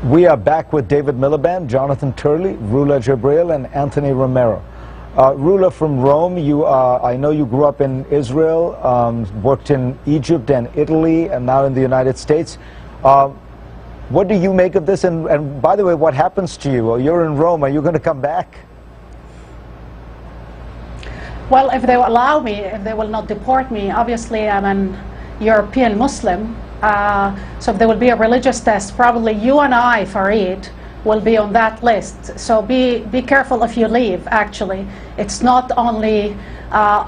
We are back with David Miliband, Jonathan Turley, Rula Jebreal, and Anthony Romero. Rula, from Rome, I know you grew up in Israel, worked in Egypt and Italy, and now in the United States. What do you make of this? And by the way, what happens to you? You're in Rome. Are you going to come back? Well, if they will allow me, if they will not deport me, obviously I'm an European Muslim. So if there will be a religious test, probably you and I, Farid, will be on that list. So be careful if you leave, actually. It's not only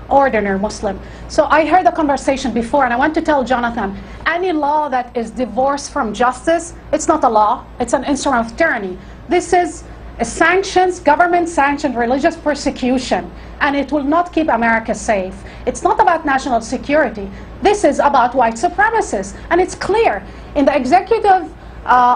ordinary Muslim. So I heard the conversation before, and I want to tell Jonathan, any law that is divorced from justice, it's not a law, it's an instrument of tyranny. This is sanctions, government-sanctioned religious persecution, and it will not keep America safe. It's not about national security. This is about white supremacists, and it's clear. In the executive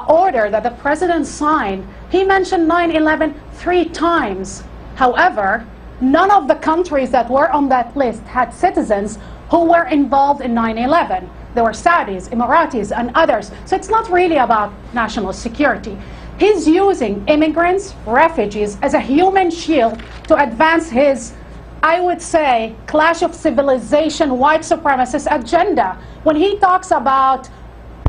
order that the president signed, he mentioned 9/11 3 times. However, none of the countries that were on that list had citizens who were involved in 9/11. There were Saudis, Emiratis, and others. So it's not really about national security. He's using immigrants, refugees, as a human shield to advance his, I would say, clash of civilization, white supremacist agenda. When he talks about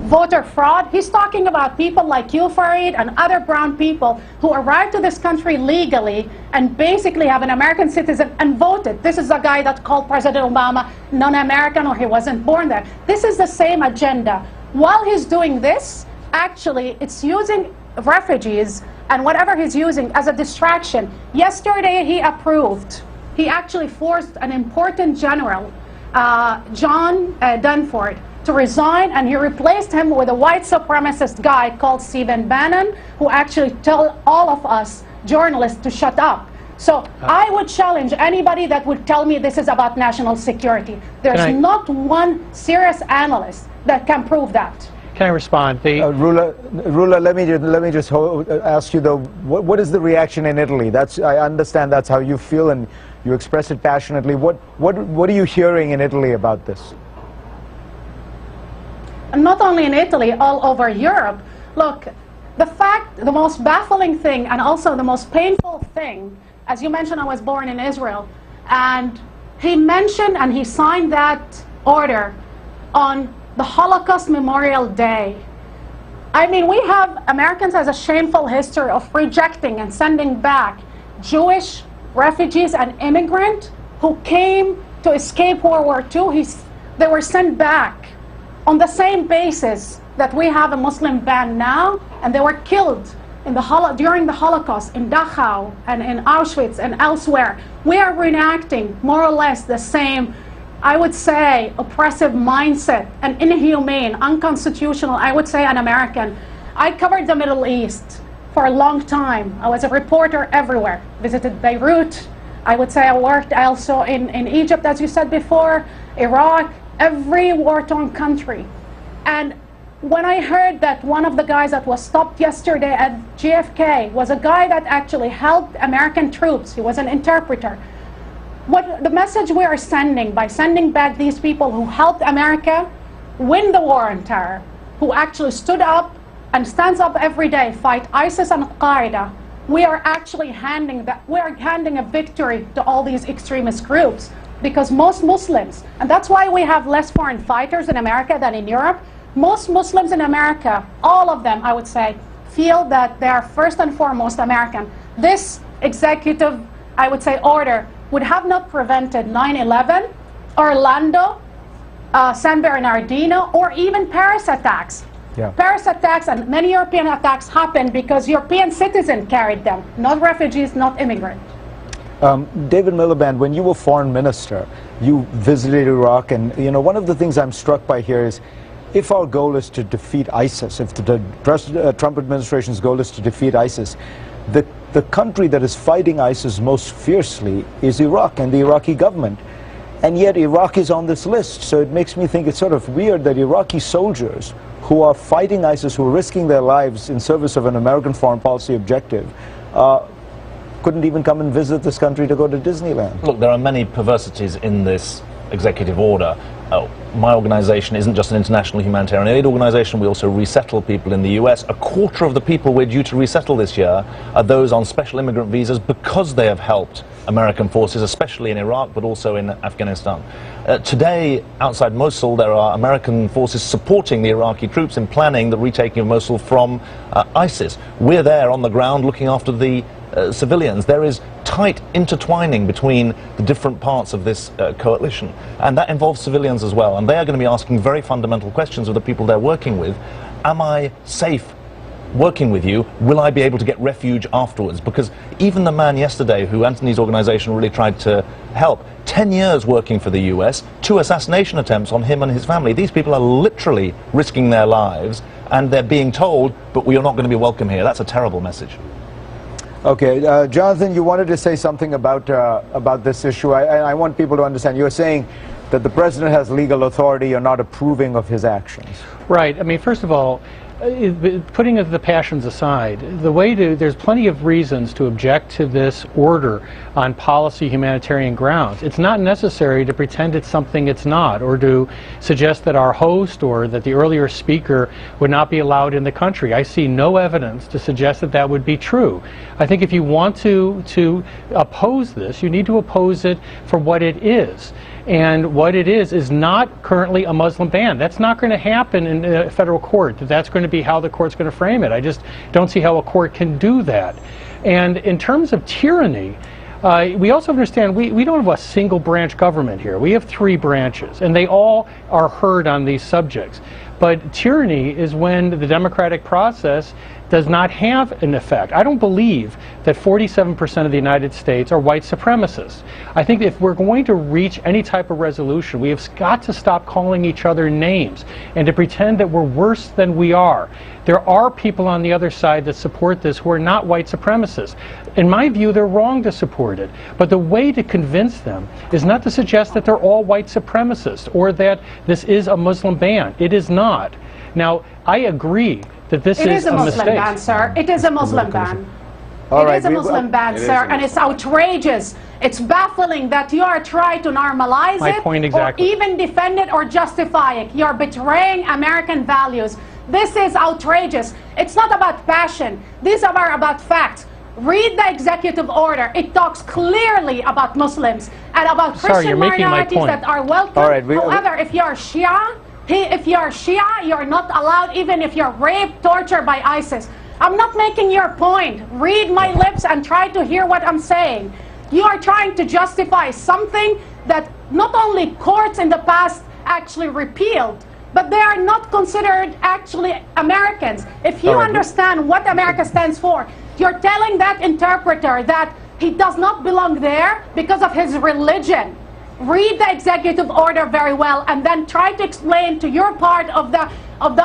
voter fraud, he's talking about people like you, Farid, and other brown people who arrived to this country legally and basically have an American citizen and voted. This is the guy that called President Obama non-American, or he wasn't born there. This is the same agenda. While he's doing this, actually, it's using refugees and whatever he's using as a distraction. Yesterday, he approved. He actually forced an important general, John Dunford, to resign, and he replaced him with a white supremacist guy called Stephen Bannon, who actually told all of us journalists to shut up. So I would challenge anybody that would tell me this is about national security. There's not one serious analyst that can prove that. Can I respond? Rula, let me just ask you though, what is the reaction in Italy? I understand that's how you feel and you express it passionately. What are you hearing in Italy about this? And not only in Italy, all over Europe. Look, the most baffling thing and also the most painful thing, as you mentioned, I was born in Israel, and he mentioned and he signed that order on the Holocaust Memorial Day. I mean, we have, Americans has a shameful history of rejecting and sending back Jewish refugees and immigrants who came to escape World War II. They were sent back on the same basis that we have a Muslim ban now, and they were killed in during the Holocaust in Dachau and in Auschwitz and elsewhere. We are reenacting more or less the same, I would say, oppressive mindset and inhumane, unconstitutional, I would say, un-American. I covered the Middle East for a long time. I was a reporter everywhere, visited Beirut. I would say I worked also in Egypt, as you said before, Iraq, every war-torn country. And when I heard that one of the guys that was stopped yesterday at JFK was a guy that actually helped American troops, he was an interpreter. What the message we are sending by sending back these people who helped America win the war on terror, who actually stood up and stands up every day, fight ISIS and Al-Qaeda, we are actually handing a victory to all these extremist groups. Because most Muslims, and that's why we have less foreign fighters in America than in Europe, most Muslims in America, all of them, I would say, feel that they are first and foremost American. This executive, I would say, order would have not prevented 9/11, Orlando, San Bernardino, or even Paris attacks. Yeah. Paris attacks and many European attacks happened because European citizens carried them, not refugees, not immigrants. David Miliband, when you were foreign minister, you visited Iraq, and one of the things I'm struck by here is, if our goal is to defeat ISIS, if the Trump administration's goal is to defeat ISIS, the country that is fighting ISIS most fiercely is Iraq and the Iraqi government. And yet Iraq is on this list, so it makes me think it's sort of weird that Iraqi soldiers who are fighting ISIS, who are risking their lives in service of an American foreign policy objective, couldn't even come and visit this country to go to Disneyland. Look, there are many perversities in this executive order. my organization isn't just an international humanitarian aid organization, we also resettle people in the US. A quarter of the people we're due to resettle this year are those on special immigrant visas because they have helped American forces, especially in Iraq, but also in Afghanistan. Today, outside Mosul, there are American forces supporting the Iraqi troops in planning the retaking of Mosul from ISIS. We're there on the ground looking after the civilians. There is tight intertwining between the different parts of this coalition, and that involves civilians as well, and they are going to be asking very fundamental questions of the people they're working with. Am I safe working with you? Will I be able to get refuge afterwards? Because even the man yesterday who Anthony's organization really tried to help, 10 years working for the US, 2 assassination attempts on him and his family. These people are literally risking their lives, and they're being told, but we are not going to be welcome here. That's a terrible message. Okay, Jonathan, you wanted to say something about this issue. I want people to understand. You're saying that the president has legal authority. You're not approving of his actions. Right. I mean, first of all, putting the passions aside, there's plenty of reasons to object to this order on policy humanitarian grounds. It's not necessary to pretend it's something it's not, or to suggest that our host or that the earlier speaker would not be allowed in the country. I see no evidence to suggest that that would be true. I think if you want to oppose this, you need to oppose it for what it is. And what it is not currently a Muslim ban. That's not going to happen in a federal court. That's going to be how the court's going to frame it. I just don't see how a court can do that. And in terms of tyranny, we also understand we don't have a single branch government here. We have 3 branches, and they all are heard on these subjects. But tyranny is when the democratic process does not have an effect. I don't believe that 47% of the United States are white supremacists. I think if we're going to reach any type of resolution, we have got to stop calling each other names and to pretend that we're worse than we are. There are people on the other side that support this who are not white supremacists. In my view, they're wrong to support it. But the way to convince them is not to suggest that they're all white supremacists or that this is a Muslim ban. It is not. Now, I agree that this is a Muslim mistake. ban, sir. It is a Muslim ban. It is a Muslim ban, sir, and it's outrageous. It's baffling that you are trying to normalize My it point exactly. or even defend it or justify it. You're betraying American values. This is outrageous. It's not about passion. These are about facts. Read the executive order. It talks clearly about Muslims and about Christian minorities that are welcome. However, if you're Shia, you're not allowed, even if you're raped, tortured by ISIS. I'm not making your point. Read my lips and try to hear what I'm saying. You are trying to justify something that not only courts in the past actually repealed, but they are not considered actually Americans. If you understand what America stands for, you're telling that interpreter that he does not belong there because of his religion. Read the executive order very well and then try to explain to your part of the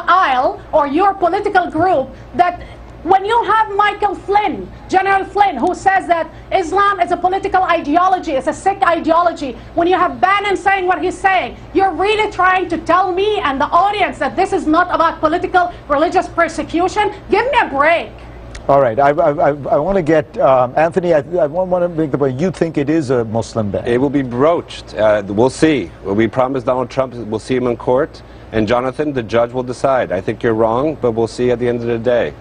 aisle or your political group that when you have Michael Flynn, General Flynn, who says that Islam is a political ideology, it's a sick ideology, when you have Bannon saying what he's saying, you're really trying to tell me and the audience that this is not about political, religious persecution? Give me a break. All right, I want to get, Anthony, I want to make the point, you think it is a Muslim ban? It will be broached. We'll see. We promised Donald Trump we'll see him in court. And Jonathan, the judge will decide. I think you're wrong, but we'll see at the end of the day.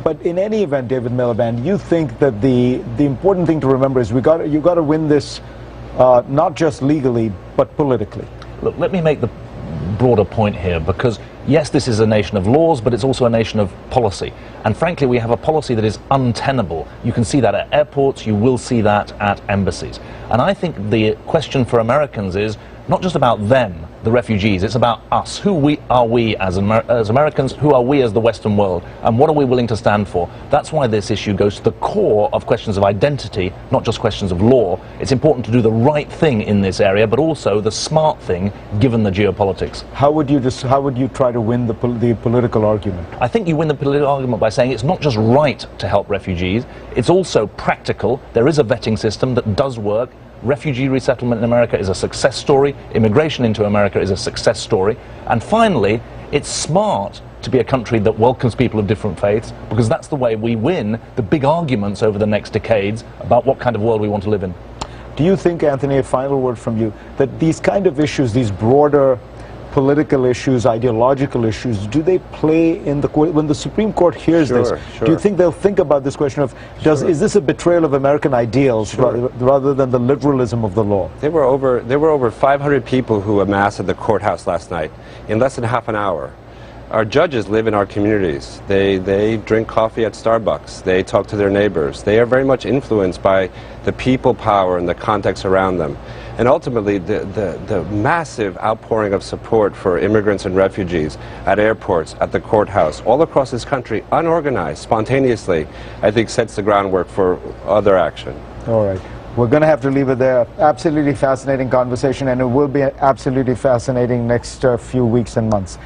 But in any event, David Miliband, you think that the important thing to remember is you got to win this not just legally, but politically. Look, let me make the broader point here, because yes, this is a nation of laws, but it's also a nation of policy. And frankly, we have a policy that is untenable. You can see that at airports, you will see that at embassies. And I think the question for Americans is not just about them, the refugees, it's about us. Who are we as Americans? Who are we as the Western world? And what are we willing to stand for? That's why this issue goes to the core of questions of identity, not just questions of law. It's important to do the right thing in this area, but also the smart thing, given the geopolitics. How would you try to win the political argument? I think you win the political argument by saying it's not just right to help refugees, it's also practical. There is a vetting system that does work. Refugee resettlement in America is a success story. Immigration into America is a success story. And finally, it's smart to be a country that welcomes people of different faiths, because that's the way we win the big arguments over the next decades about what kind of world we want to live in. Do you think, Anthony, a final word from you, that these kind of issues, these broader political issues, ideological issues, do they play in the when the Supreme Court hears this? Sure. Do you think they'll think about this question of is this a betrayal of American ideals rather than the liberalism of the law? There were over 500 people who amassed at the courthouse last night in less than half an hour. Our judges live in our communities. They drink coffee at Starbucks. They talk to their neighbors. They are very much influenced by the people power and the context around them. And ultimately, the massive outpouring of support for immigrants and refugees at airports, at the courthouse, all across this country, unorganized, spontaneously, I think sets the groundwork for other action. All right. We're going to have to leave it there. Absolutely fascinating conversation, and it will be absolutely fascinating next few weeks and months.